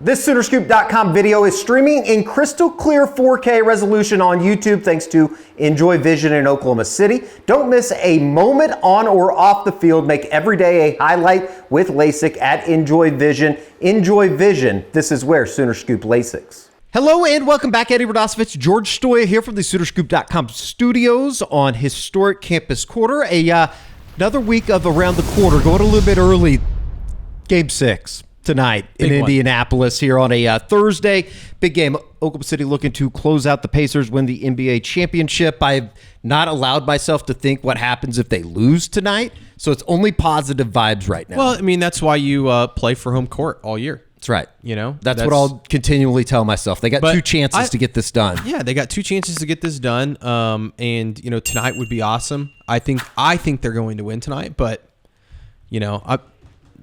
This SoonerScoop.com video is streaming in crystal clear 4K resolution on YouTube thanks to Enjoy Vision in Oklahoma City. Don't miss a moment on or off the field. Make every day a highlight with LASIK at Enjoy Vision. Enjoy Vision. This is where Sooner Scoop LASIKs. Hello and welcome back. Eddie Radosovich, George Stoya here from the SoonerScoop.com studios on historic Campus Quarter. Another week of Around the Quarter, going a little bit early. Game 6 tonight in Indianapolis here on a Thursday. Big game. Oklahoma City looking to close out the Pacers, win the NBA championship. I've not allowed myself to think what happens if they lose tonight, so it's only positive vibes right now. Well, I mean, that's why you play for home court all year. That's right. You know, that's what I'll continually tell myself. They got two chances to get this done. Yeah, they got 2 chances to get this done. And you know, tonight would be awesome. I think they're going to win tonight, but you know, I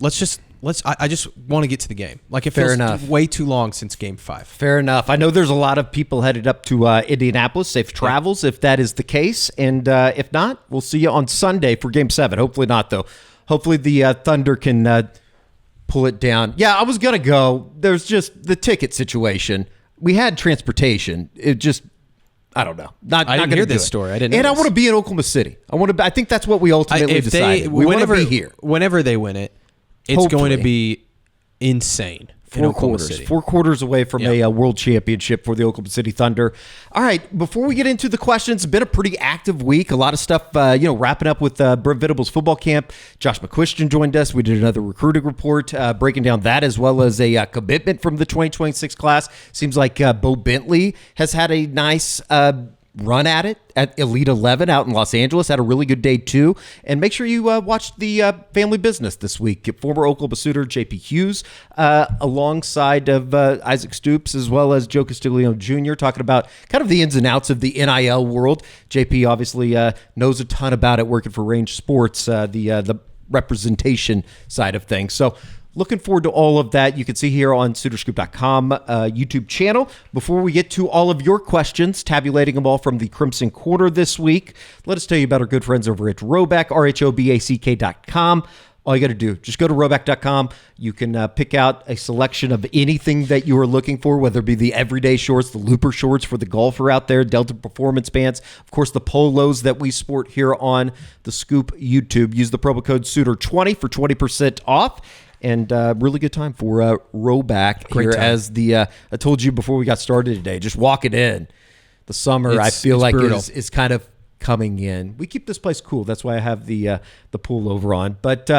just want to get to the game. Like, it feels way too long since Game 5. Fair enough. I know there's a lot of people headed up to Indianapolis. Safe travels if that is the case. And if not, we'll see you on Sunday for Game 7. Hopefully not, though. Hopefully the Thunder can pull it down. Yeah, I was going to go. There's just the ticket situation. We had transportation. It just, I don't know. I didn't hear this story. I didn't. And I want to be in Oklahoma City. I think that's what we ultimately decided. We want to be here. Whenever they win it, it's going to be insane. Four quarters away from a world championship for the Oklahoma City Thunder. All right, before we get into the questions, it's been a pretty active week. A lot of stuff, wrapping up with Brent Venables football camp. Josh McCuistion joined us. We did another recruiting report, breaking down that as well as a commitment from the 2026 class. Seems like Bo Bentley has had a nice run at it at Elite 11 out in Los Angeles. Had a really good day too. And make sure you watch the Family Business this week. Former Oklahoma Sooner JP Hughes alongside of Isaac Stoops as well as Joe Castiglione Jr. talking about kind of the ins and outs of the NIL world. JP obviously knows a ton about it, working for Range Sports, the representation side of things. So looking forward to all of that. You can see here on SoonerScoop.com YouTube channel. Before we get to all of your questions, tabulating them all from the Crimson Quarter this week, let us tell you about our good friends over at Roback, RHOBACK.com. All you got to do, just go to Roback.com. You can pick out a selection of anything that you are looking for, whether it be the everyday shorts, the looper shorts for the golfer out there, Delta Performance Pants, of course, the polos that we sport here on the Scoop YouTube. Use the promo code SOONER20 for 20% off. And really good time for Roback here. As I told you before we got started today, just walking in the summer, I feel like is kind of coming in. We keep this place cool. That's why I have the pullover on. But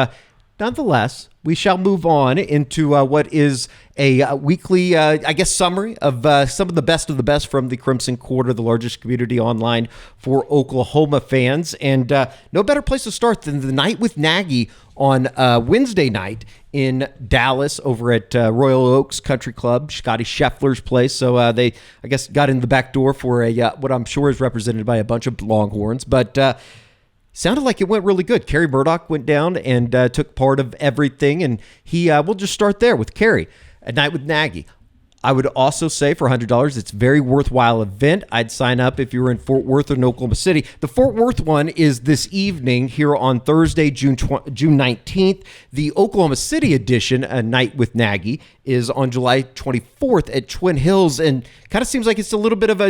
nonetheless, we shall move on into what is a weekly, summary of some of the best from the Crimson Quarter, the largest community online for Oklahoma fans. And no better place to start than the night with Nagy on Wednesday night in Dallas over at Royal Oaks Country Club, Scotty Scheffler's place. So they, I guess, got in the back door for a what I'm sure is represented by a bunch of Longhorns. But sounded like it went really good. Kerry Murdoch went down and took part of everything. And we'll just start there with Kerry. A night with Nagy. I would also say for $100, it's a very worthwhile event. I'd sign up if you were in Fort Worth or in Oklahoma City. The Fort Worth one is this evening here on Thursday, June 19th. The Oklahoma City edition, A Night with Nagy, is on July 24th at Twin Hills. And kind of seems like it's a little bit of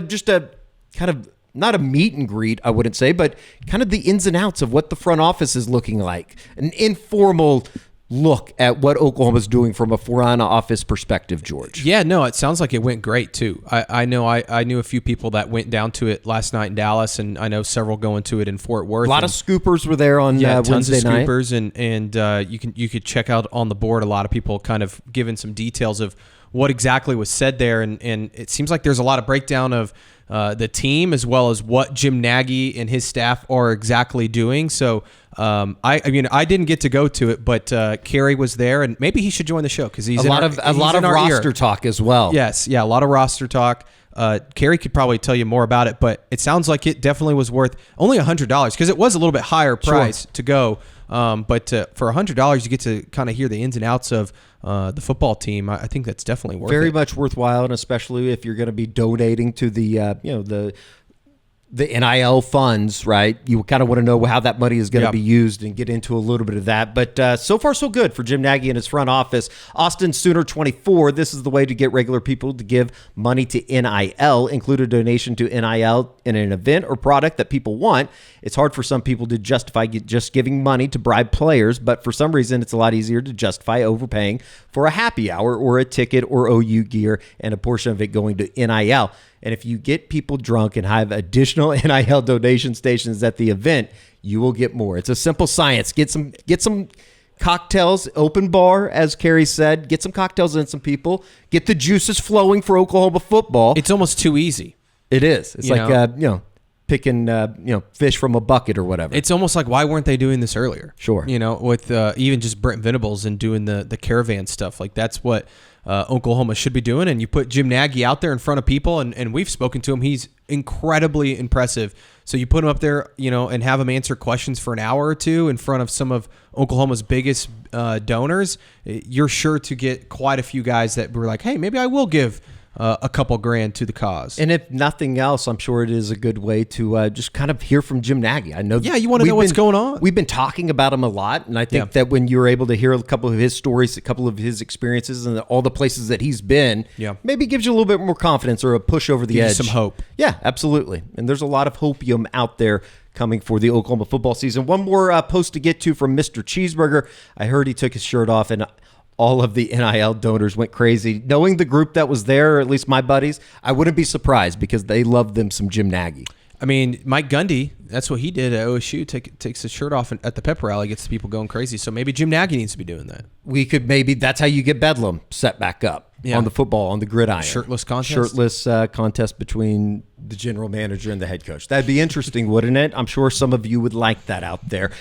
not a meet and greet, I wouldn't say, but kind of the ins and outs of what the front office is looking like. An informal look at what Oklahoma's doing from a front office perspective, George. Yeah, no, it sounds like it went great too. I know I knew a few people that went down to it last night in Dallas, and I know several going to it in Fort Worth. A lot of scoopers were there on tons Wednesday of night. Scoopers, and you could check out on the board a lot of people kind of giving some details of what exactly was said there, and it seems like there's a lot of breakdown of the team as well as what Jim Nagy and his staff are exactly doing. So I didn't get to go to it, but Kerry was there, and maybe he should join the show because he's a lot of roster talk as well. Yes, yeah, a lot of roster talk. Kerry could probably tell you more about it, but it sounds like it definitely was worth only $100 because it was a little bit higher price to go. But for $100, you get to kind of hear the ins and outs of the football team. I think that's definitely worth it. Very much worthwhile, and especially if you're going to be donating to the the NIL funds, right? You kind of want to know how that money is going to be used and get into a little bit of that. But so far, so good for Jim Nagy and his front office. Austin Sooner 24, this is the way to get regular people to give money to NIL. Include a donation to NIL in an event or product that people want. It's hard for some people to justify just giving money to bribe players, but for some reason, it's a lot easier to justify overpaying for a happy hour or a ticket or OU gear and a portion of it going to NIL. And if you get people drunk and have additional NIL donation stations at the event, you will get more. It's a simple science. Get some cocktails, open bar, as Carrie said. Get some cocktails in some people. Get the juices flowing for Oklahoma football. It's almost too easy. It is. It's picking fish from a bucket or whatever. It's almost like, why weren't they doing this earlier? Sure. With even just Brent Venables and doing the caravan stuff. Like, that's what Oklahoma should be doing. And you put Jim Nagy out there in front of people, and we've spoken to him. He's incredibly impressive. So you put him up there, and have him answer questions for an hour or two in front of some of Oklahoma's biggest donors. You're sure to get quite a few guys that were like, hey, maybe I will give a couple grand to the cause. And if nothing else, I'm sure it is a good way to just kind of hear from Jim Nagy. I know. Yeah, you want to know what's going on. We've been talking about him a lot, and I think that when you're able to hear a couple of his stories, a couple of his experiences, and all the places that he's been, maybe gives you a little bit more confidence or a push over the edge. Some hope. Yeah, absolutely. And there's a lot of hopium out there coming for the Oklahoma football season. One more post to get to from Mr. Cheeseburger. I heard he took his shirt off, and all of the NIL donors went crazy. Knowing the group that was there, or at least my buddies, I wouldn't be surprised because they loved them some Jim Nagy. I mean, Mike Gundy, that's what he did at OSU, takes his shirt off at the pep rally, gets the people going crazy. So maybe Jim Nagy needs to be doing that. That's how you get Bedlam set back up on the football, on the gridiron. Shirtless contest? Shirtless contest between the general manager and the head coach. That'd be interesting, wouldn't it? I'm sure some of you would like that out there.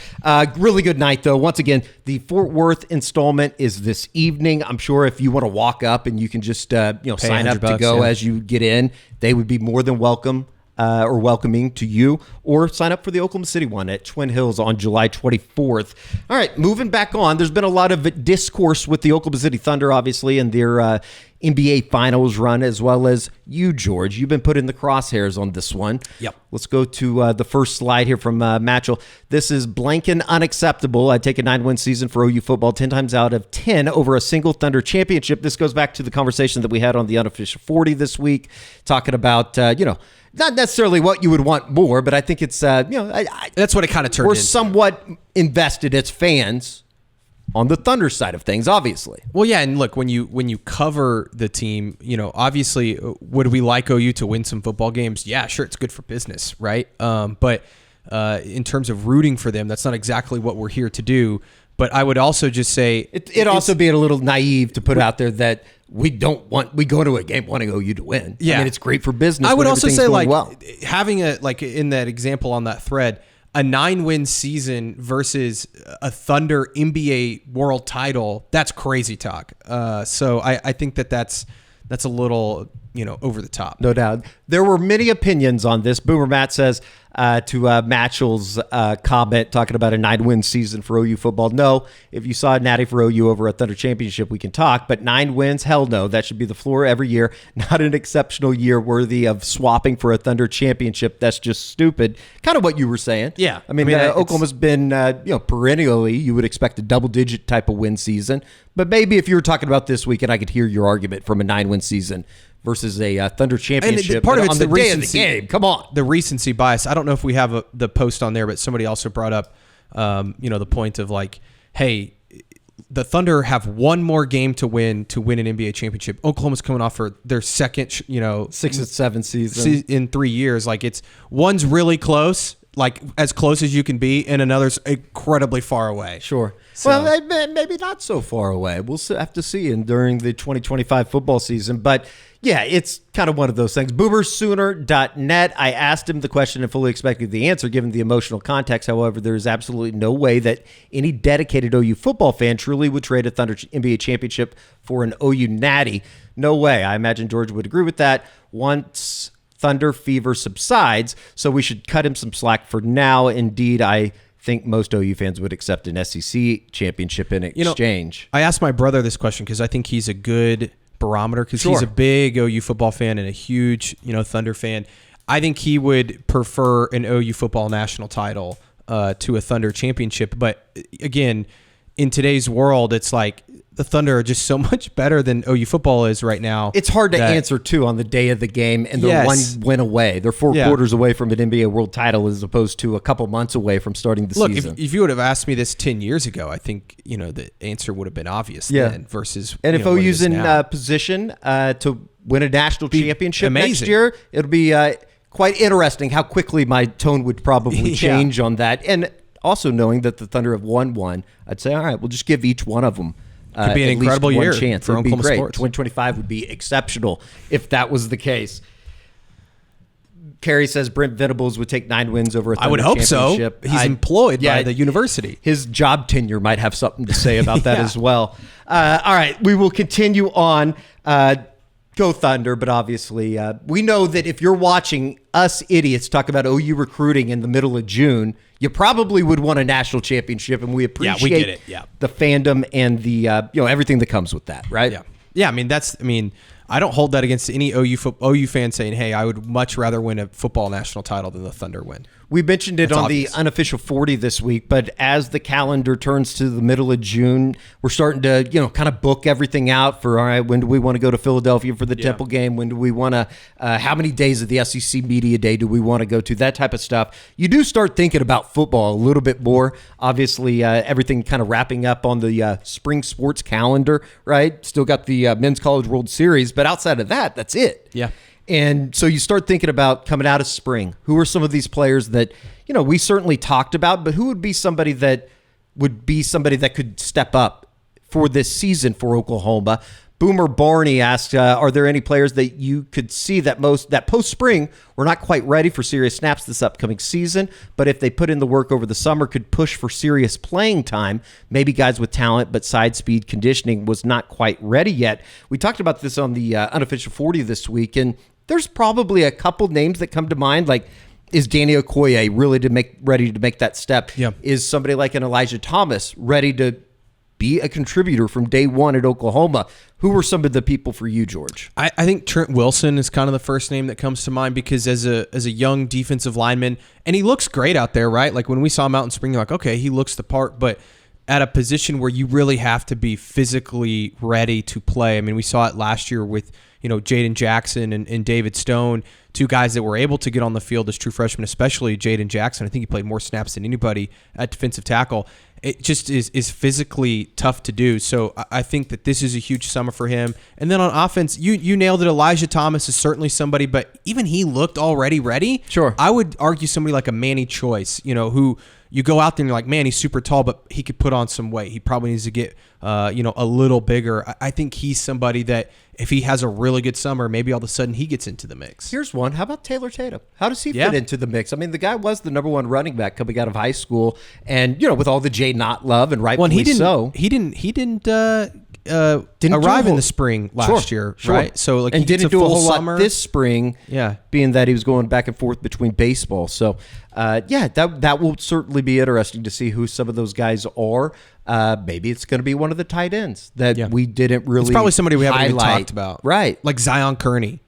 Really good night, though. Once again, the Fort Worth installment is this evening. I'm sure if you want to walk up and you can just sign up to go as you get in, they would be more than welcome. Or welcoming to you, or sign up for the Oklahoma City one at Twin Hills on July 24th. All right, moving back on. There's been a lot of discourse with the Oklahoma City Thunder, obviously, and their NBA Finals run, as well as you, George. You've been put in the crosshairs on this one. Yep. Let's go to the first slide here from Matchell. This is blanking unacceptable. I'd take a 9-win season for OU football 10 times out of 10 over a single Thunder championship. This goes back to the conversation that we had on the Unofficial 40 this week, talking about, not necessarily what you would want more, but I think it's, that's what it kind of turned into. We're somewhat invested as fans on the Thunder side of things, obviously. Well, yeah, and look, when you cover the team, obviously, would we like OU to win some football games? Yeah, sure, it's good for business, right? But in terms of rooting for them, that's not exactly what we're here to do. But I would also just say it also be a little naive to put out there that we go to a game wanting OU to win. Yeah. I mean, it's great for business. I would also say well. Having in that example on that thread, a 9-win season versus a Thunder NBA world title, that's crazy talk. So I think that's a little, over the top. No doubt. There were many opinions on this. Boomer Matt says to Matchell's comment talking about a 9-win season for OU football. No, if you saw a natty for OU over a Thunder championship, we can talk. But 9 wins, hell no. That should be the floor every year. Not an exceptional year worthy of swapping for a Thunder championship. That's just stupid. Kind of what you were saying. Yeah. I mean Oklahoma's been, perennially, you would expect a double-digit type of win season. But maybe if you were talking about this weekend, I could hear your argument from a 9-win season versus a Thunder championship. And part of it's on the day of the game. Come on. The recency bias. I don't know if we have the post on there, but somebody also brought up, the point of like, hey, the Thunder have one more game to win an NBA championship. Oklahoma's coming off for their second, 6 and 7 season in 3 years. Like one's really close, like as close as you can be, and another's incredibly far away. Sure. So. Well, maybe not so far away. We'll have to see during the 2025 football season. But yeah, it's kind of one of those things. BoomerSooner.net. I asked him the question and fully expected the answer given the emotional context. However, there is absolutely no way that any dedicated OU football fan truly would trade a Thunder NBA championship for an OU natty. No way. I imagine George would agree with that once Thunder fever subsides. So we should cut him some slack for now. Indeed, I think most OU fans would accept an SEC championship in exchange. I asked my brother this question because I think he's a good barometer because he's a big OU football fan and a huge, Thunder fan. I think he would prefer an OU football national title to a Thunder championship. But again, in today's world, it's like the Thunder are just so much better than OU football is right now. It's hard to answer, too, on the day of the game, and they're one win away. They're 4 quarters away from an NBA World title as opposed to a couple months away from starting the season. Look, if you would have asked me this 10 years ago, I think the answer would have been obvious then versus and if OU's in position to win a national championship next year, it'll be quite interesting how quickly my tone would probably change on that. And also knowing that the Thunder have won one, I'd say, all right, we'll just give each one of them could be an incredible year chance. for Oklahoma sports. 2025 would be exceptional if that was the case. Carrie says Brent Venables would take 9 wins over a Thunder I would hope so. He's employed by the university. His job tenure might have something to say about that as well. All right, we will continue on. Go Thunder, but obviously we know that if you're watching us idiots talk about OU recruiting in the middle of June, you probably would want a national championship, and we appreciate we get it. The fandom and the everything that comes with that, right? Yeah. I mean, I don't hold that against any OU fan saying, "Hey, I would much rather win a football national title than the Thunder win." We mentioned it on the unofficial 40 this week, but as the calendar turns to the middle of June, we're starting to, kind of book everything out for, all right, when do we want to go to Philadelphia for the Temple game? When do we want to, how many days of the SEC Media Day do we want to go to? That type of stuff. You do start thinking about football a little bit more. Obviously, everything kind of wrapping up on the spring sports calendar, right? Still got the Men's College World Series, but outside of that, that's it. Yeah. And so you start thinking about coming out of spring. Who are some of these players that, we certainly talked about, but who would be somebody that could step up for this season for Oklahoma? Boomer Barney asked, are there any players that you could see that post-spring were not quite ready for serious snaps this upcoming season, but if they put in the work over the summer could push for serious playing time? Maybe guys with talent, but side speed conditioning was not quite ready yet. We talked about this on the unofficial 40 this week, and there's probably a couple names that come to mind, like, is Danny Okoye ready to make that step? Yeah. Is somebody like an Elijah Thomas ready to be a contributor from day one at Oklahoma? Who were some of the people for you, George? I think Trent Wilson is kind of the first name that comes to mind because as a young defensive lineman, and he looks great out there, right? Like when we saw him out in spring, you're like, okay, he looks the part, but at a position where you really have to be physically ready to play. I mean, we saw it last year with Jaden Jackson and David Stone, 2 guys that were able to get on the field as true freshmen, especially Jaden Jackson. I think he played more snaps than anybody at defensive tackle. It just is physically tough to do. So I think that this is a huge summer for him. And then on offense, you nailed it. Elijah Thomas is certainly somebody, but even he looked already ready. Sure. I would argue somebody like a Manny Choice, who you go out there and you're like, man, he's super tall, but he could put on some weight. He probably needs to get, a little bigger. I think he's somebody that if he has a really good summer, maybe all of a sudden he gets into the mix. Here's one. How about Taylor Tatum? How does he fit into the mix? I mean, the guy was the number 1 running back coming out of high school, and with all the Jay Knott love, and rightfully so. He didn't arrive in the spring last year, right? So and he didn't do a whole lot this spring. Yeah, being that he was going back and forth between baseball. So, that will certainly be interesting to see who some of those guys are. Maybe it's going to be one of the tight ends that we didn't really. It's probably somebody we haven't even talked about, right? Like Zion Kearney.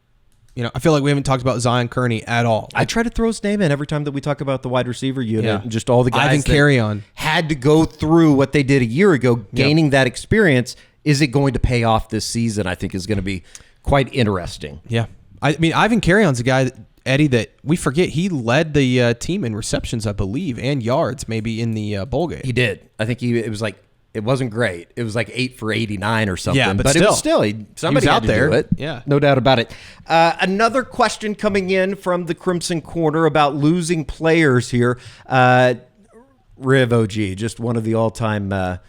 I feel like we haven't talked about Zion Kearney at all. I try to throw his name in every time that we talk about the wide receiver unit and just all the guys Ivan that Carry-On had to go through what they did a year ago, gaining that experience. Is it going to pay off this season? I think is going to be quite interesting. Yeah. I mean, Ivan Carry-On's a guy, Eddie, that we forget. He led the team in receptions, I believe, and yards maybe in the bowl game. He did. I think it wasn't great. It was like 8 for 89 or something. Yeah, but it was still somebody was had out to there. do it. Yeah, no doubt about it. Another question coming in from the Crimson Corner about losing players here. Riv OG, just one of the all-time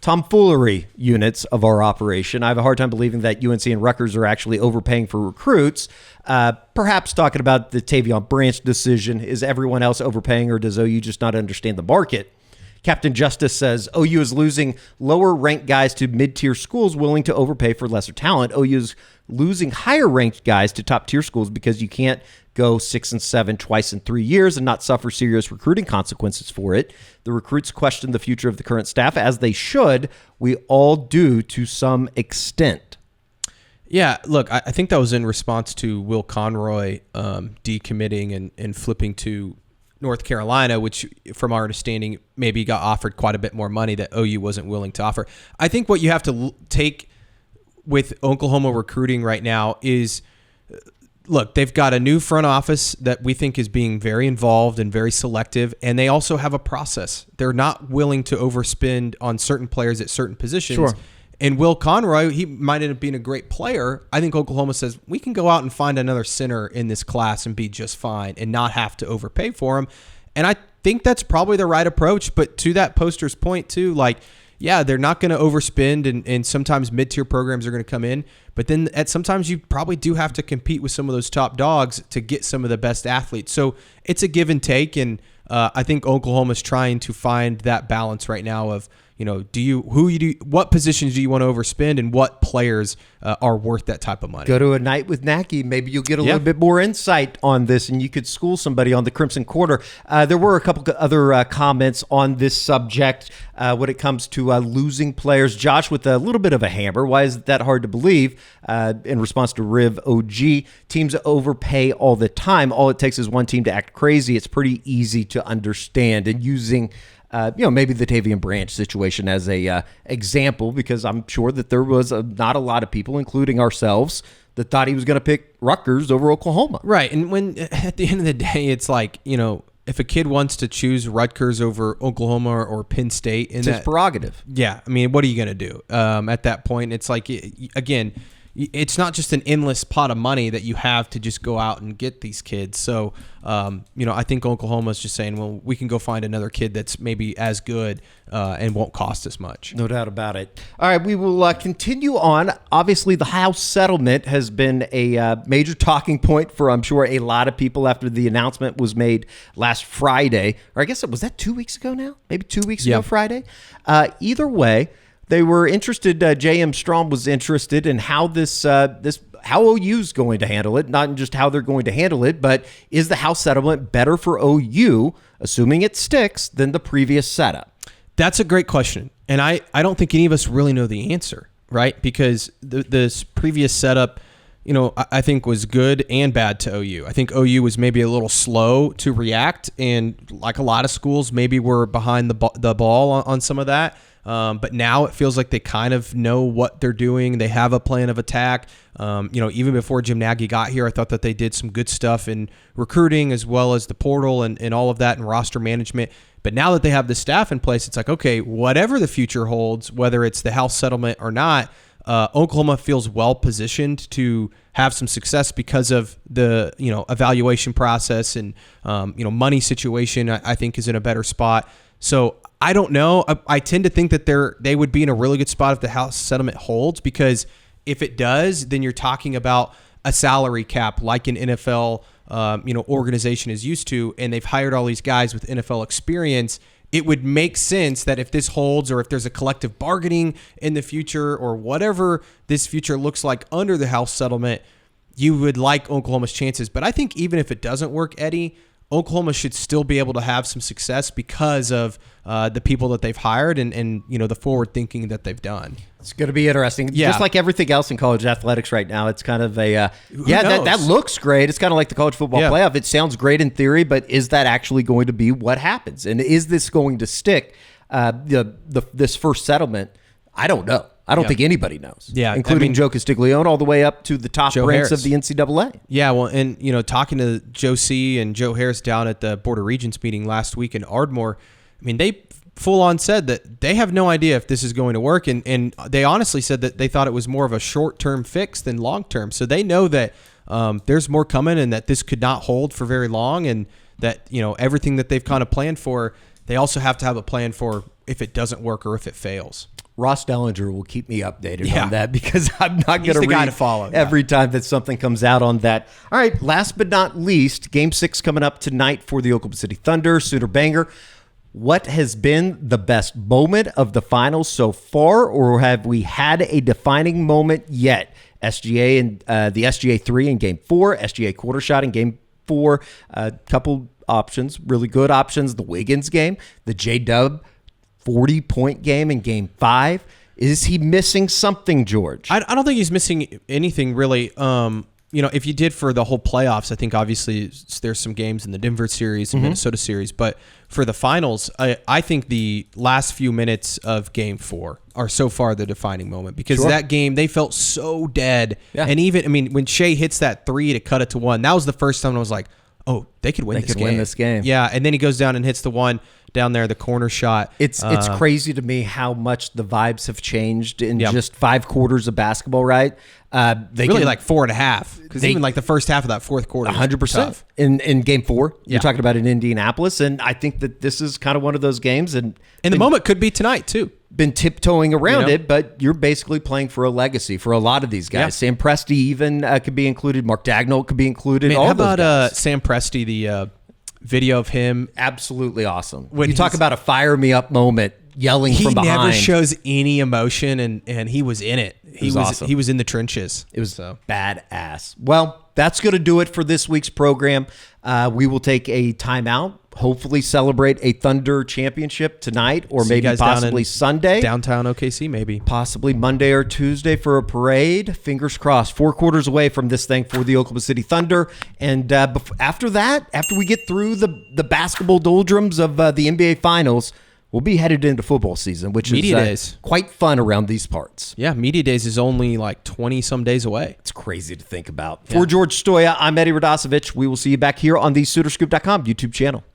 tomfoolery units of our operation. I have a hard time believing that UNC and Rutgers are actually overpaying for recruits. Perhaps talking about the Tavion Branch decision. Is everyone else overpaying, or does OU just not understand the market? Captain Justice says OU is losing lower-ranked guys to mid-tier schools willing to overpay for lesser talent. OU is losing higher-ranked guys to top-tier schools because you can't go 6 and 7 twice in 3 years and not suffer serious recruiting consequences for it. The recruits question the future of the current staff, as they should. We all do to some extent. Yeah, look, I think that was in response to Will Conroy decommitting and flipping to North Carolina, which from our understanding maybe got offered quite a bit more money that OU wasn't willing to offer. I think what you have to take with Oklahoma recruiting right now is, look, they've got a new front office that we think is being very involved and very selective, and they also have a process. They're not willing to overspend on certain players at certain positions. Sure. And Will Conroy, he might end up being a great player. I think Oklahoma says, we can go out and find another center in this class and be just fine and not have to overpay for him. And I think that's probably the right approach. But to that poster's point, too, like, yeah, they're not going to overspend, and sometimes mid-tier programs are going to come in. But then sometimes you probably do have to compete with some of those top dogs to get some of the best athletes. So it's a give and take, and I think Oklahoma's trying to find that balance right now of, what positions do you want to overspend, and what players are worth that type of money? Go to a night with Nagy. Maybe you'll get a little bit more insight on this, and you could school somebody on the Crimson Quarter. There were a couple other comments on this subject when it comes to losing players. Josh with a little bit of a hammer. Why is it that hard to believe? In response to Riv OG, teams overpay all the time. All it takes is one team to act crazy. It's pretty easy to understand. And using maybe the Tavian Branch situation as a example, because I'm sure that there was not a lot of people, including ourselves, that thought he was going to pick Rutgers over Oklahoma. Right. And when at the end of the day, it's like, if a kid wants to choose Rutgers over Oklahoma or Penn State, it's his prerogative. Yeah. I mean, what are you going to do at that point? It's like, again, it's not just an endless pot of money that you have to just go out and get these kids. So, I think Oklahoma is just saying, well, we can go find another kid that's maybe as good and won't cost as much. No doubt about it. All right, we will continue on. Obviously, the House settlement has been a major talking point for, I'm sure, a lot of people after the announcement was made last Friday. Or I guess was that 2 weeks ago now? Maybe 2 weeks ago Friday? Either way, they were interested. J.M. Strom was interested in how how OU's going to handle it, not just how they're going to handle it, but is the House settlement better for OU, assuming it sticks, than the previous setup? That's a great question, and I don't think any of us really know the answer, right? Because this previous setup, I think was good and bad to OU. I think OU was maybe a little slow to react, and like a lot of schools, maybe were behind the ball on some of that. But now it feels like they kind of know what they're doing. They have a plan of attack. Even before Jim Nagy got here, I thought that they did some good stuff in recruiting as well as the portal and all of that and roster management. But now that they have the staff in place, it's like, okay, whatever the future holds, whether it's the House settlement or not, Oklahoma feels well positioned to have some success because of the evaluation process and money situation. I think is in a better spot. So I don't know. I tend to think that they would be in a really good spot if the House settlement holds, because if it does, then you're talking about a salary cap like an NFL organization is used to, and they've hired all these guys with NFL experience. It would make sense that if this holds, or if there's a collective bargaining in the future, or whatever this future looks like under the House settlement, you would like Oklahoma's chances. But I think even if it doesn't work, Eddie, Oklahoma should still be able to have some success because of the people that they've hired and the forward thinking that they've done. It's going to be interesting. Yeah. Just like everything else in college athletics right now, it's kind of a that looks great. It's kind of like the college football playoff. It sounds great in theory, but is that actually going to be what happens? And is this going to stick? This first settlement, I don't know. I don't think anybody knows. Yeah, including Joe Castiglione all the way up to the top ranks of the NCAA. Yeah, well, and talking to Joe C. and Joe Harris down at the Board of Regents meeting last week in Ardmore, they full on said that they have no idea if this is going to work, and they honestly said that they thought it was more of a short-term fix than long-term. So they know that there's more coming, and that this could not hold for very long, and that everything that they've kind of planned for, they also have to have a plan for if it doesn't work or if it fails. Ross Dellinger will keep me updated on that, because I'm not going to guy to follow every time that something comes out on that. All right, last but not least, Game 6 coming up tonight for the Oklahoma City Thunder, Sooner Banger. What has been the best moment of the finals so far, or have we had a defining moment yet? SGA and the SGA 3 in Game 4, SGA quarter shot in Game 4, a couple options, really good options, the Wiggins game, the J-Dub 40-point game in Game 5. Is he missing something, George? I don't think he's missing anything really. If you did for the whole playoffs, I think obviously there's some games in the Denver series and Minnesota series, but for the finals, I think the last few minutes of Game 4 are so far the defining moment because that game, they felt so dead. Yeah. And even, when Shea hits that 3 to cut it to 1, that was the first time I was like, oh, they could win this game. Yeah, and then he goes down and hits the 1 down there, the corner shot. It's crazy to me how much the vibes have changed in just 5 quarters of basketball, right? They really like 4.5, because even like the first half of that fourth quarter, 100% in Game 4. You're talking about in Indianapolis, and I think that this is kind of one of those games, and the moment could be tonight too. Been tiptoeing around it, but you're basically playing for a legacy for a lot of these guys. Sam Presti even could be included. Mark Dagnall could be included. How about Sam Presti? The video of him, absolutely awesome. When you talk about a fire me up moment, yelling from behind. He never shows any emotion, and he was in it. He was awesome. He was in the trenches. It was badass. Well, that's going to do it for this week's program. We will take a timeout. Hopefully celebrate a Thunder championship tonight, or maybe possibly Sunday. Downtown OKC, maybe. Possibly Monday or Tuesday for a parade. Fingers crossed. 4 quarters away from this thing for the Oklahoma City Thunder. And after that, after we get through the basketball doldrums of the NBA Finals, we'll be headed into football season, which is quite fun around these parts. Yeah, Media Days is only like 20-some days away. It's crazy to think about. For George Stoya, I'm Eddie Radosevich. We will see you back here on the SoonerScoop.com YouTube channel.